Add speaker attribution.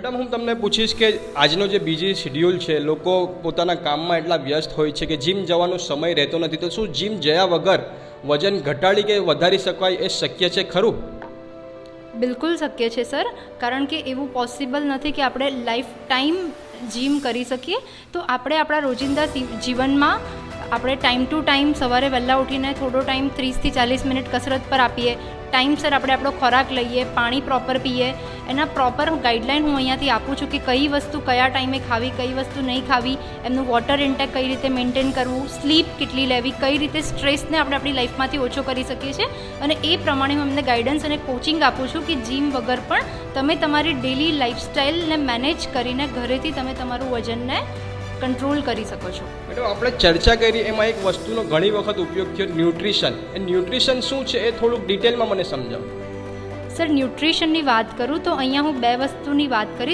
Speaker 1: Madam, હું તમને પૂછીશ કે આજનો જે બીજી શેડ્યુલ છે, લોકો પોતાના કામમાં એટલા વ્યસ્ત હોય છે કે જીમ જવાનો સમય રહેતો નથી, તો શું જીમ જયા વગર વજન ઘટાડી કે વધારી શકાય એ શક્ય છે ખરું?
Speaker 2: બિલકુલ શક્ય છે સર, કારણ કે એવું પોસિબલ નથી કે આપણે લાઈફ ટાઈમ જીમ કરી શકીએ. તો આપણે આપણા રોજિંદા જીવનમાં આપણે ટાઈમ ટુ ટાઈમ સવારે વહેલા ઉઠીને થોડો ટાઈમ 30થી 40 મિનિટ કસરત પર આપીએ, ટાઈમસર આપણે આપણો ખોરાક લઈએ, પાણી પ્રોપર પીએ, એના પ્રોપર ગાઈડલાઇન હું અહીંયાથી આપું છું કે કઈ વસ્તુ કયા ટાઈમે ખાવી, કઈ વસ્તુ નહીં ખાવી, એમનું વોટર ઇન્ટેક કઈ રીતે મેન્ટેન કરવું, સ્લીપ કેટલી લેવી, કઈ રીતે સ્ટ્રેસને આપણે આપણી લાઈફમાંથી ઓછો કરી શકીએ છીએ. અને એ પ્રમાણે હું એમને ગાઈડન્સ અને કોચિંગ આપું છું કે જીમ વગર પણ તમે તમારી ડેલી લાઈફસ્ટાઈલને મેનેજ કરીને ઘરેથી તમે તમારું વજનને કંટ્રોલ કરી શકો છો.
Speaker 1: મેડમ, આપણે ચર્ચા કરી એમાં એક વસ્તુનો ઘણી વખત ઉપયોગ થયો, ન્યુટ્રિશન. એ ન્યુટ્રિશન શું છે એ થોડુંક ડિટેલમાં મને સમજાવો.
Speaker 2: સર, ન્યુટ્રિશનની વાત કરું તો અહીંયા હું બે વસ્તુની વાત કરીશ.